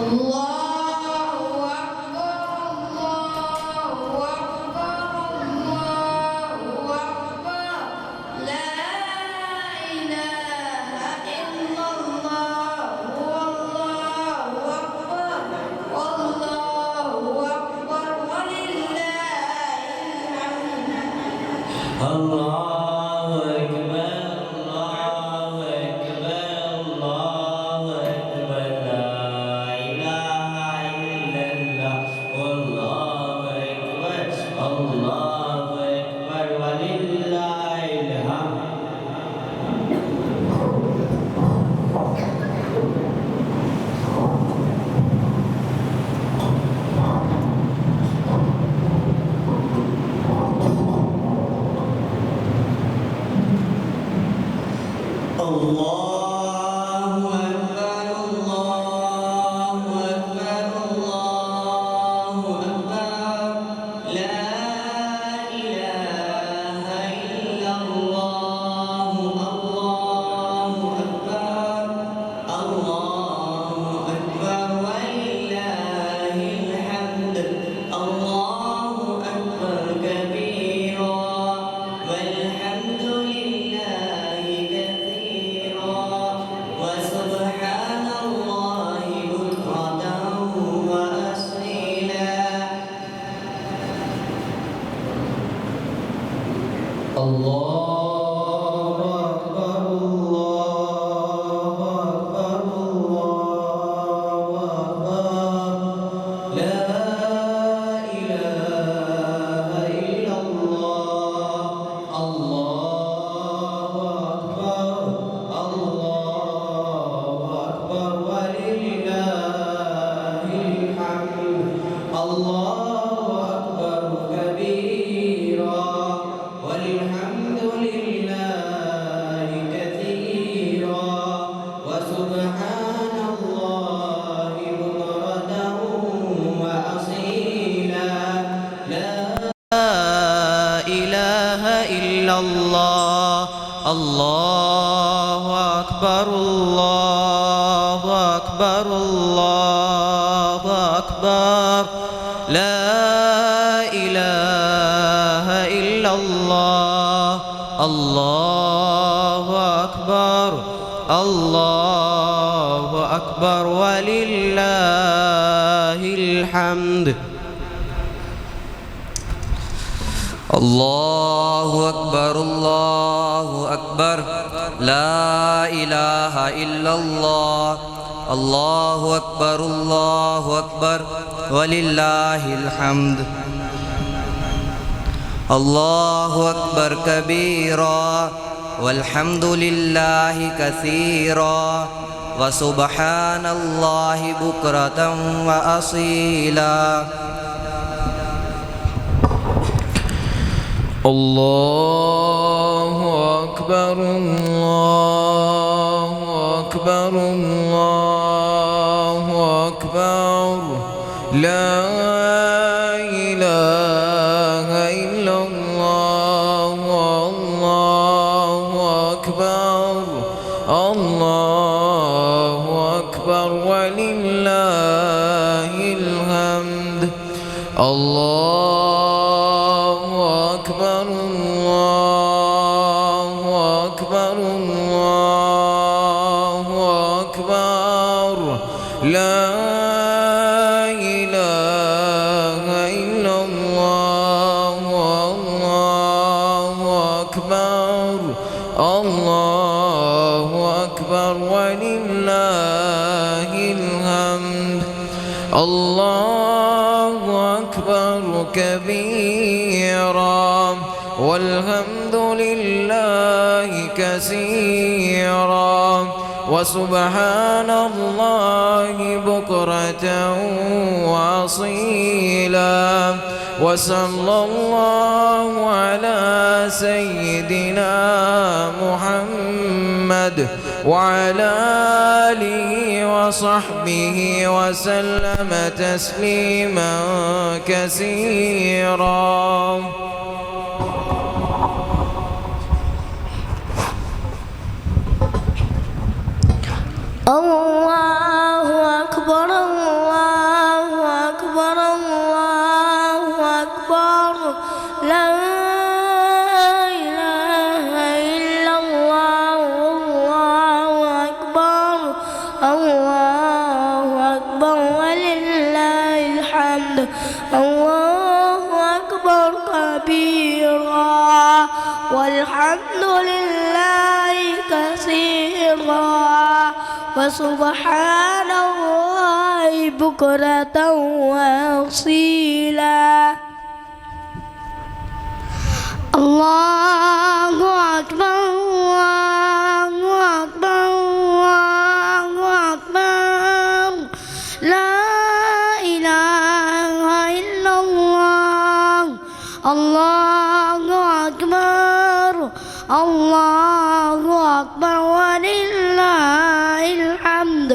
الله أكبر كبيرا والحمد لله كثيرا وسبحان الله بكرة وأصيلا الله أكبر الله أكبر الله أكبر لا إله إلا الله الله أكبر الله أكبر ولله الحمد الله أكبر الله أكبر الله أكبر لا إله إلا الله الله أكبر الله أكبر ولله الحمد الله أكبر كبيرا والحمد لله كثيرا وسبحان الله بكرة وأصيلا وصلى الله على سيدنا محمد وعلى آله وصحبه وسلم تسليما كثيرا. الله أكبر. الله أكبر ولله الحمد الله أكبر كبيرا والحمد لله كثيرا وسبحان الله بكرة وأصيلا الله أكبر الله أكبر الله أكبر لا إله إلا الله الله أكبر الله أكبر ولله الحمد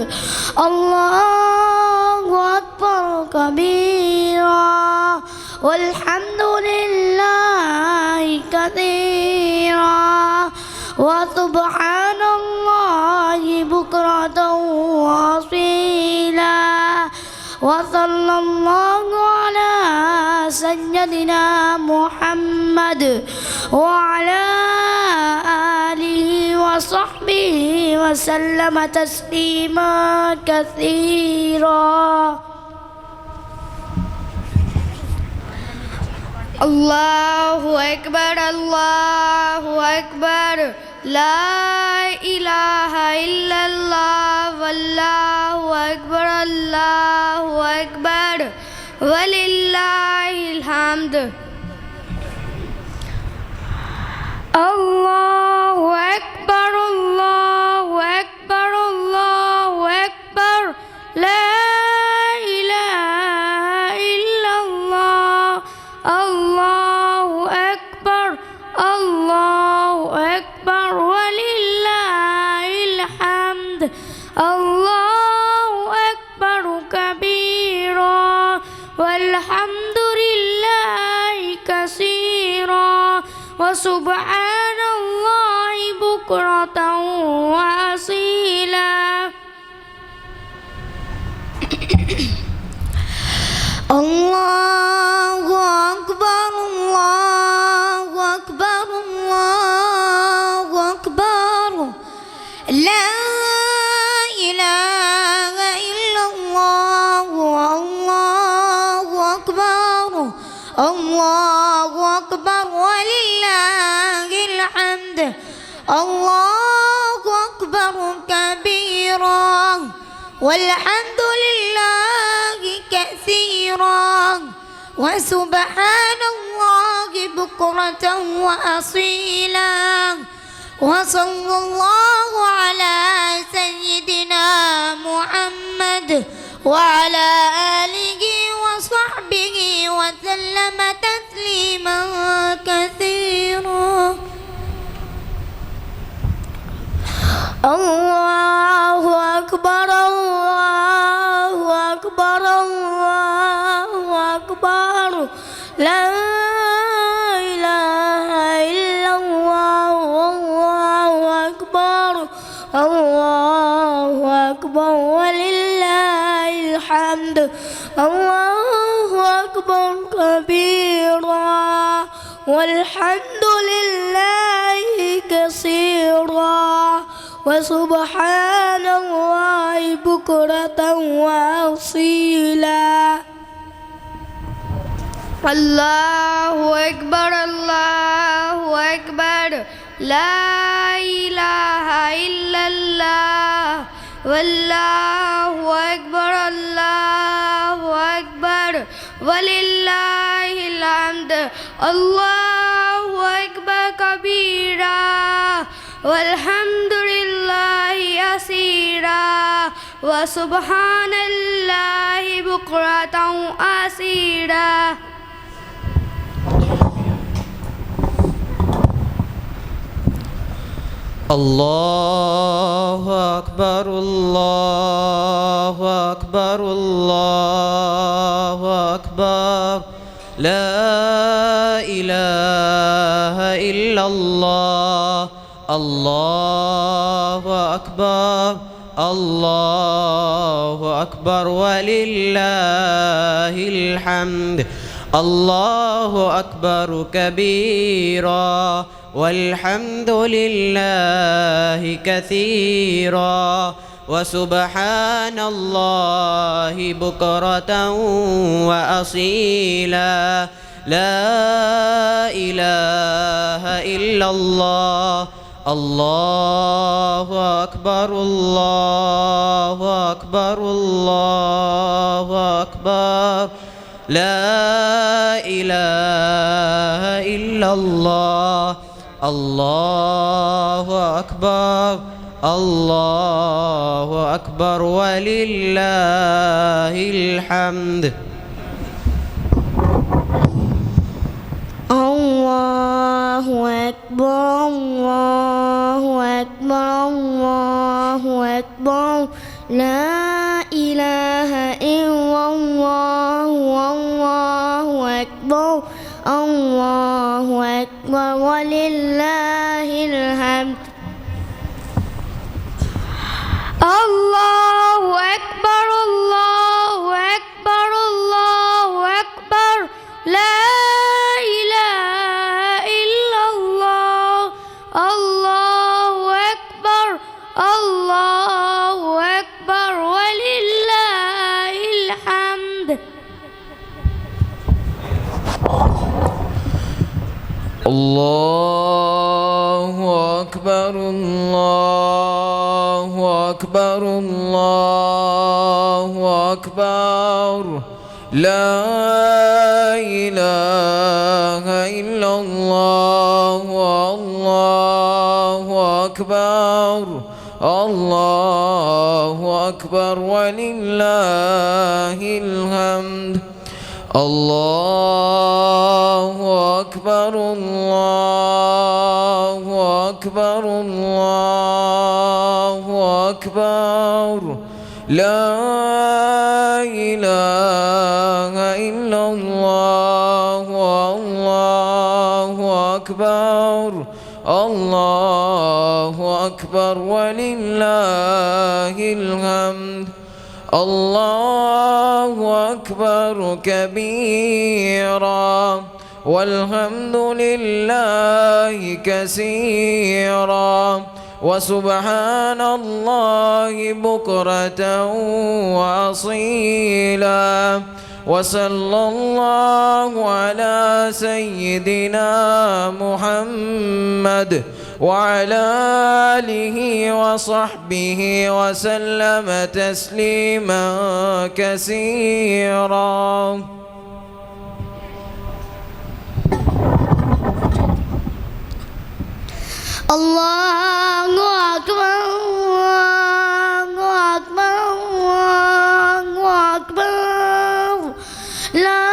الله أكبر كبيرا والحمد لله كثيرا وسبحان الله بكرة وأصيلا وصلى الله على سيدنا محمد وعلى آله وصحبه وسلم تسليما كثيرا الله أكبر الله أكبر لا إله إلا الله والله أكبر الله أكبر ولله الحمد الله أكبر الله أكبر الله أكبر لا إله إلا الله الله أكبر الله أكبر ولله الحمد الله أكبر كبيرا والحمد لله كثيرا وسبحان الله بكرة وأصيلا الله أكبر الله أكبر الله أكبر لا إله إلا الله الله أكبر الله أكبر ولله الحمد الله أكبر كبيرا والحمد لله كثيرا وسبحان الله بكرة وأصيلا وصلى الله على سيدنا محمد وعلى آله وصحبه وسلم تسليما كثيرا الله أكبر الله أكبر الله أكبر لا إله إلا الله الله أكبر الله أكبر ولله الحمد الله أكبر كبيرا والحمد لله كثيرا وسبحان الله بكرة وأصيلا الله أكبر الله أكبر لا إله إلا الله والله أكبر الله أكبر ولله الحمد الله أكبر كبيرا والحمد لله يسيرا وسبحان الله بكرة وأصيلا الله أكبر الله أكبر الله أكبر لا إله إلا الله الله أكبر الله أكبر ولله الحمد الله أكبر كبيرا والحمد لله كثيرا وسبحان الله بكرة وأصيلا لا إله إلا الله الله أكبر الله أكبر الله أكبر لا إله إلا الله الله أكبر الله أكبر ولله الحمد الله أكبر الله أكبر الله أكبر لا إله إلا الله والله أكبر الله أكبر ولله الحمد الله أكبر الله أكبر الله أكبر لا إله إلا الله الله أكبر الله أكبر ولله الحمد الله أكبر الله أكبر الله أكبر لا إله إلا الله الله أكبر الله أكبر ولله الحمد الله أكبر الله أكبر الله أكبر لا إله إلا الله الله أكبر الله أكبر ولله الحمد الله أكبر كبيرا والحمد لله كثيرا وسبحان الله بكرة وأصيلا وصلى الله على سيدنا محمد وعلى آله وصحبه وسلم تسليما كثيرا الله أكبر الله أكبر الله أكبر لا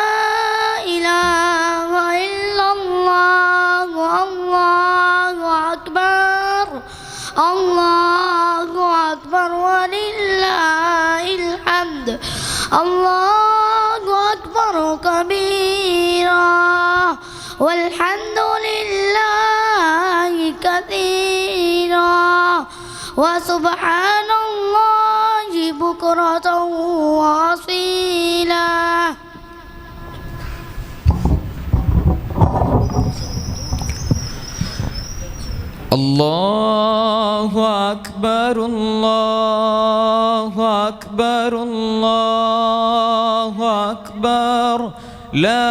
إله إلا الله الله أكبر الله أكبر ولله الحمد الله أكبر كبيرا والحمد لله كثيرا وسبحان الله بكرة وأصيلا الله أكبر الله أكبر الله أكبر لا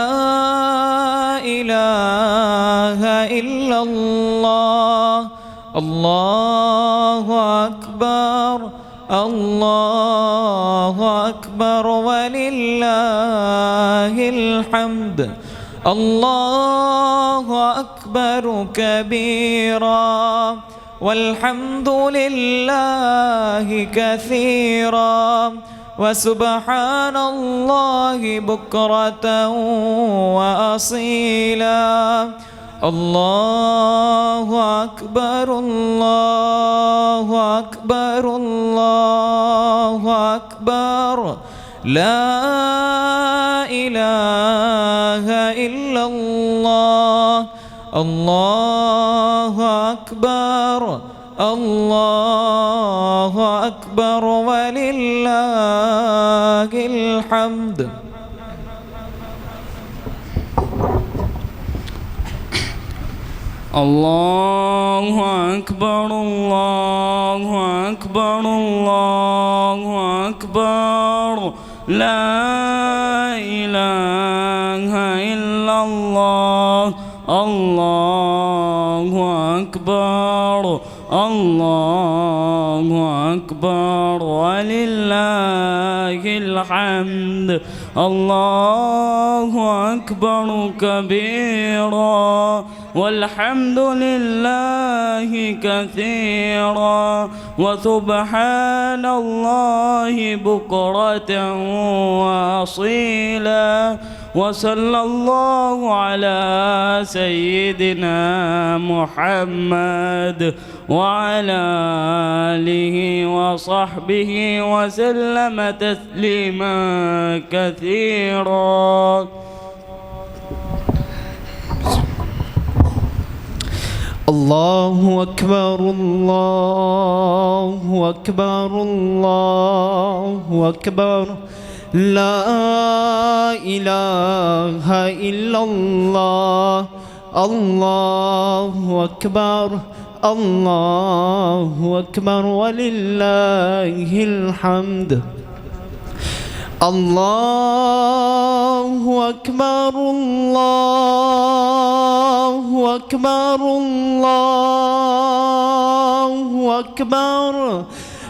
إله إلا الله الله أكبر الله أكبر ولله الحمد الله أكبر كبيرا والحمد لله كثيرا وسبحان الله بكرة وأصيلا الله أكبر الله أكبر الله أكبر لا إله إلا الله الله أكبر الله أكبر ولله الحمد الله أكبر الله أكبر الله أكبر لا إله إلا الله الله أكبر الله أكبر ولله الحمد الله أكبر كبيرا والحمد لله كثيرا وسبحان الله بكرة وأصيلا وصلى الله على سيدنا محمد وعلى آله وصحبه وسلم تسليما كثيرا. الله أكبر الله أكبر الله أكبر لا إله إلا الله الله أكبر الله أكبر ولله الحمد الله أكبر الله أكبر الله أكبر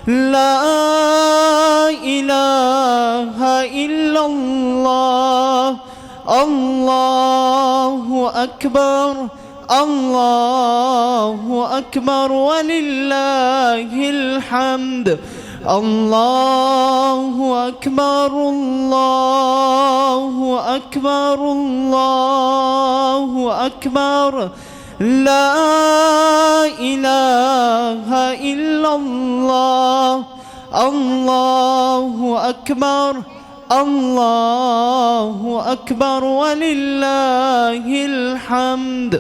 لا إله إلا الله الله أكبر الله أكبر ولله الحمد الله أكبر الله أكبر الله أكبر لا إله إلا الله الله أكبر الله أكبر ولله الحمد.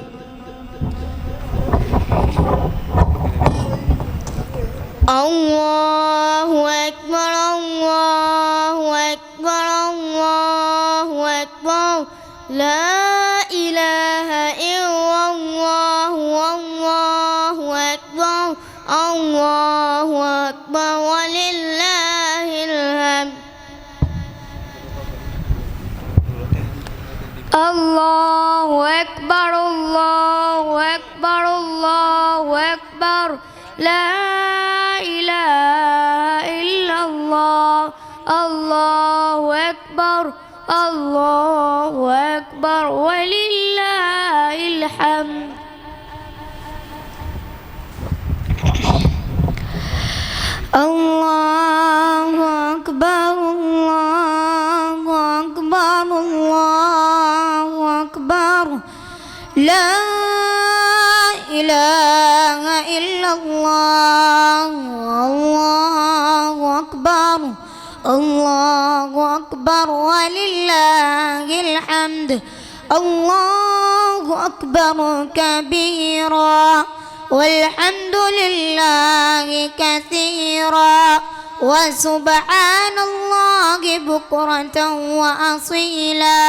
الله أكبر الله أكبر الله أكبر لا إله إلا الله والله أكبر الله أكبر ولله الحمد. الله أكبر الله أكبر الله أكبر لا إله إلا الله الله أكبر الله أكبر ولله الحمد. الله أكبر الله أكبر الله أكبر لا إله إلا الله الله أكبر الله أكبر ولله الحمد. الله أكبر كبيرا والحمد لله كثيرا وسبحان الله بكرة وأصيلا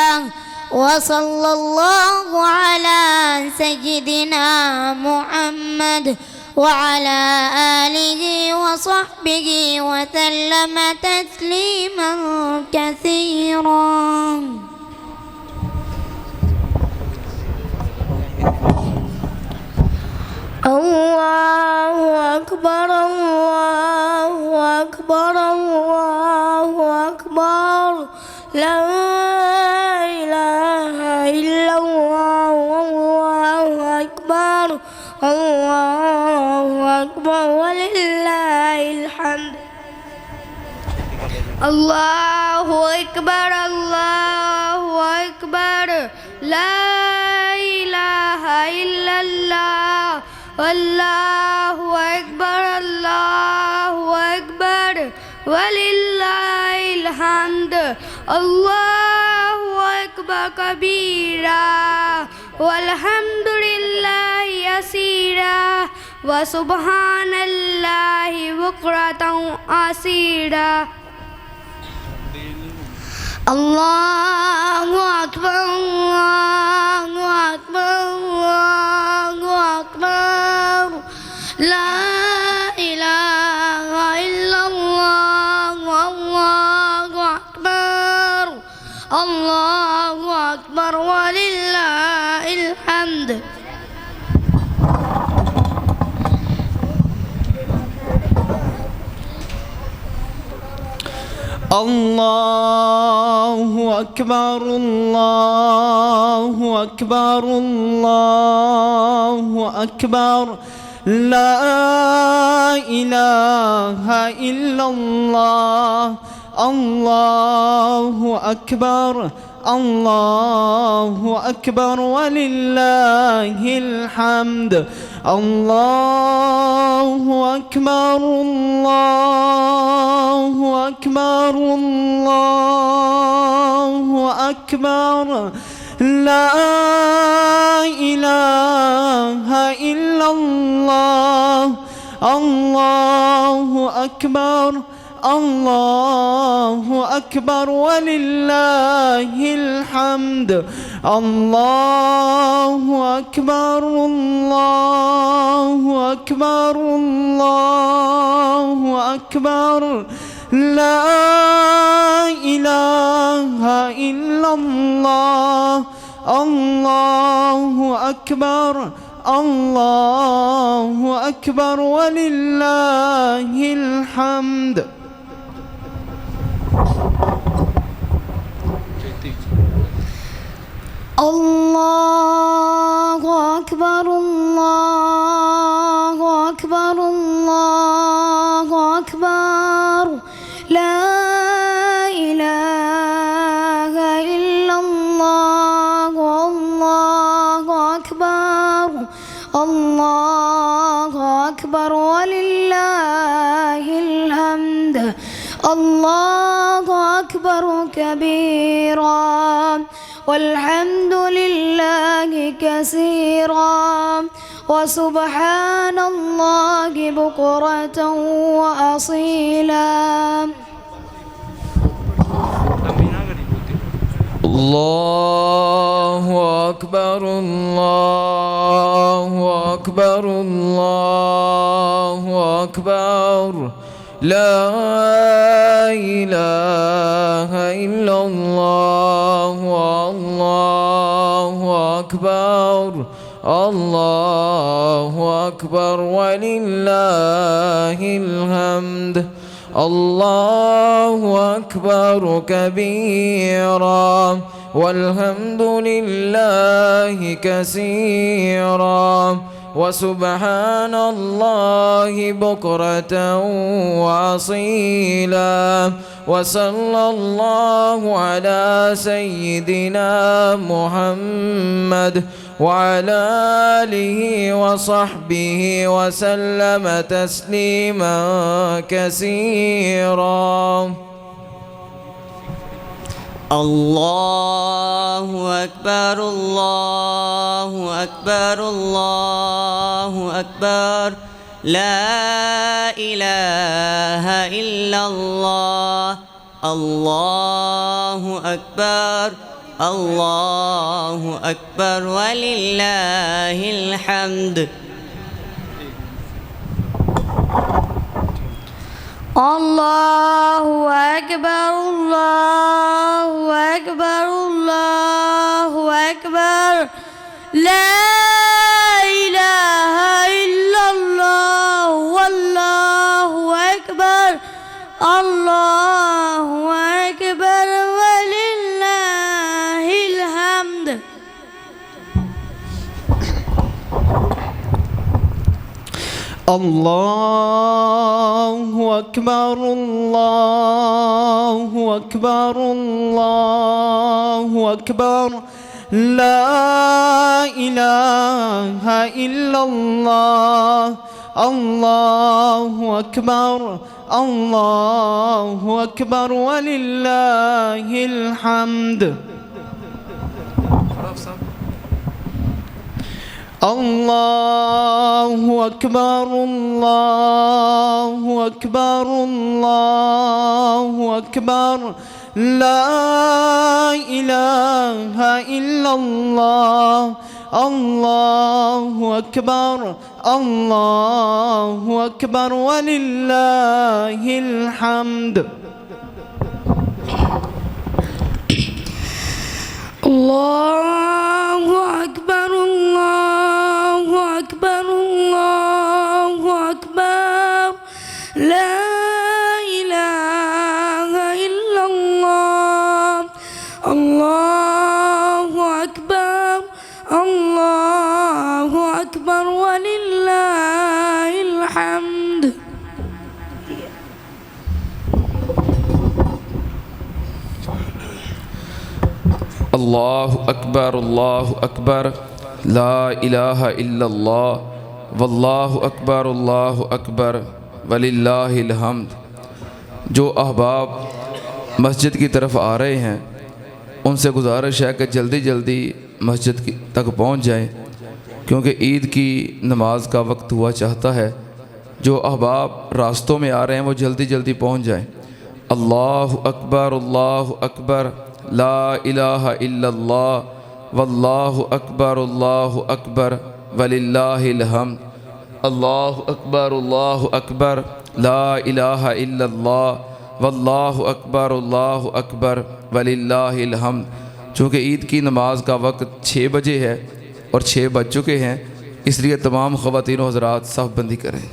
وصلى الله على سيدنا محمد وعلى آله وصحبه وسلم تسليما كثيرا. الله أكبر الله أكبر الله أكبر لا إله إلا الله والله أكبر الله أكبر ولله الحمد. الله أكبر الله أكبر لا إله إلا الله والله أكبر الله أكبر ولله الحمد. الله أكبر كبيرا والحمد لله يسيرا وسبحان الله بكرة وأصيلا. الله أكبر الله أكبر الله الله أكبر ولله الحمد. الله أكبر الله أكبر الله أكبر لا إله إلا الله الله أكبر الله أكبر ولله الحمد. الله أكبر الله أكبر الله أكبر لا إله إلا الله الله أكبر الله أكبر ولله الحمد. الله أكبر الله أكبر الله أكبر لا إله إلا الله الله أكبر الله أكبر ولله الحمد. الله أكبر الله أكبر الله أكبر لا إله إلا الله الله أكبر الله أكبر ولله الحمد. الله أكبر كبيرا والحمد لله كثيرا وسبحان الله بكرة وأصيلا. الله أكبر الله أكبر الله أكبر لا إله إلا الله والله أكبر الله أكبر ولله الحمد. الله أكبر كبيرا والحمد لله كثيرا وسبحان الله بكرة وأصيلا. وصلى الله على سيدنا محمد وعلى آله وصحبه وسلم تسليما كثيرا. الله أكبر الله أكبر الله أكبر لا إله إلا الله الله أكبر الله أكبر ولله الحمد. الله أكبر الله أكبر الله أكبر لا إله إلا الله والله أكبر الله أكبر ولله الحمد. الله أكبر الله أكبر الله أكبر لا إله إلا الله الله أكبر الله أكبر ولله الحمد. الله أكبر الله أكبر الله أكبر لا إله إلا الله الله أكبر الله أكبر ولله الحمد. अल्लाहु अकबर ला इलाहा इल्लल्लाह वल्लाहु अकबर वलिल्लाहिल हम्द। जो अहबाब मस्जिद की तरफ आ रहे हैं उनसे गुजारिश है कि जल्दी जल्दी मस्जिद तक पहुंच जाएं, क्योंकि ईद की नमाज का वक्त हुआ चाहता है। जो अहबाब रास्तों में आ रहे हैं वो जल्दी जल्दी पहुंच जाएं। अल्लाहु अकबर ला इलाहा इल्लल्लाह वल्लाहु अकबर वलिल्लाहिल हम्द। अल्लाहु अकबर ला इलाहा इल्लल्लाह वल्लाहु अकबर वलिल्लाहिल हम्द। चूँकि ईद की नमाज का वक्त 6 बजे है और 6 बज चुके हैं, इसलिए तमाम ख़वातीन हज़रात सफ़ बंदी करें।